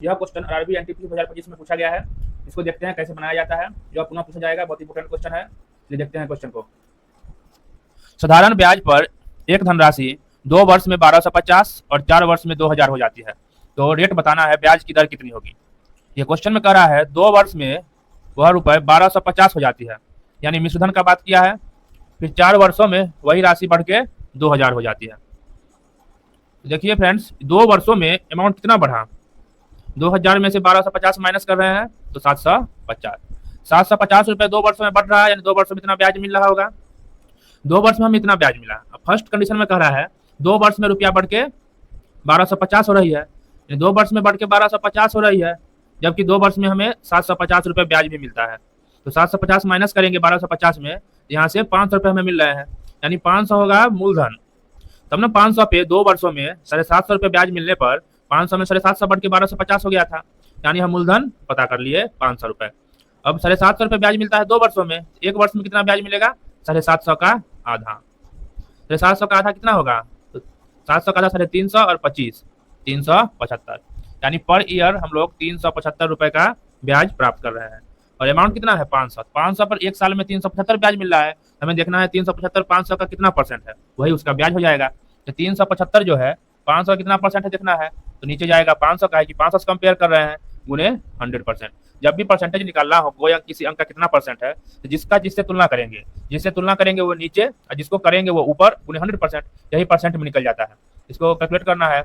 यह question RRB NTPC 2025 में पूछा गया है। इसको देखते हैं कैसे बनाया जाता है। जो पुनः पूछा जाएगा, बहुत इंपोर्टेंट क्वेश्चन है, इसलिए देखते हैं क्वेश्चन को। साधारण ब्याज पर एक धनराशि 2 वर्ष में 1250 और 4 वर्ष में 2000 हो जाती है, तो रेट बताना है, ब्याज की दर कितनी होगी। ये क्वेश्चन में कह रहा है 2 वर्ष में वह रुपए 1250 हो जाती है, यानी मिश्रधन का बात किया है। फिर 4 वर्षों में वही राशि बढ़ के 2000 हो जाती है। देखिए फ्रेंड्स, 2 वर्षों में अमाउंट कितना बढ़ा, 2000 में से 1250 माइनस कर रहे हैं तो 750। 750 रुपए 2 वर्षों में बढ़ रहा है, यानी 2 वर्षों में इतना ब्याज मिल रहा होगा। 2 वर्ष में हमें इतना ब्याज मिला। अब फर्स्ट कंडीशन में कह रहा है 2 वर्ष में रुपया बढ़ के 1250 हो रही है, 2 वर्ष में बढ़ के 1250 हो रही है, जबकि 2 वर्ष में हमें 750 रुपये ब्याज भी मिलता है। तो 750 माइनस करेंगे 1250 में, यहाँ से 500 रुपये हमें मिल रहे हैं, यानी 500 होगा मूलधन। तब ना 500 पे 2 वर्षों में 750 रुपये ब्याज मिलने पर 500 में 750 बढ़ के 1250 हो गया था, यानी हम मूलधन पता कर लिए 500 रुपये। अब 750 रुपये ब्याज मिलता है 2 वर्षों में, 1 वर्ष में कितना ब्याज मिलेगा, 750 का आधा। 750 का आधा कितना होगा, तो 700 का आधा 350 और 25 375, यानी पर ईयर हम लोग 375 रुपए का ब्याज प्राप्त कर रहे हैं। और अमाउंट कितना है 500। 500 पर एक साल में 375 ब्याज मिल रहा है, हमें देखना है 375 500 का कितना परसेंट है, वही उसका ब्याज हो जाएगा। तो 375 जो है 500 कितना परसेंट है देखना है, तो नीचे जाएगा 500 का है कि 500 से कंपेयर कर रहे हैं गुने 100%। जब भी परसेंटेज निकालना हो कोई किसी अंक का कितना परसेंट है, तो जिसका जिससे तुलना करेंगे वो नीचे और जिसको करेंगे वो ऊपर गुने 100%, यही परसेंट में निकल जाता है। इसको कैलकुलेट करना है,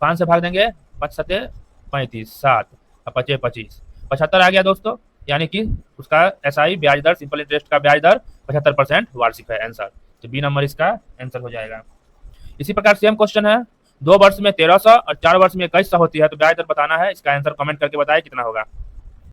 5 से भाग देंगे, 5 7 35 7 और 5 25 75 आ गया दोस्तों, यानी कि उसका एसआई ब्याज दर, सिंपल इंटरेस्ट का ब्याज दर 75% वार्षिक है आंसर। तो बी नंबर इसका आंसर हो जाएगा। इसी प्रकार सेम क्वेश्चन है, 2 वर्ष में 1300 और 4 वर्ष में 2100 होती है, तो ब्याज दर बताना है। इसका आंसर कमेंट करके बताएं कितना होगा।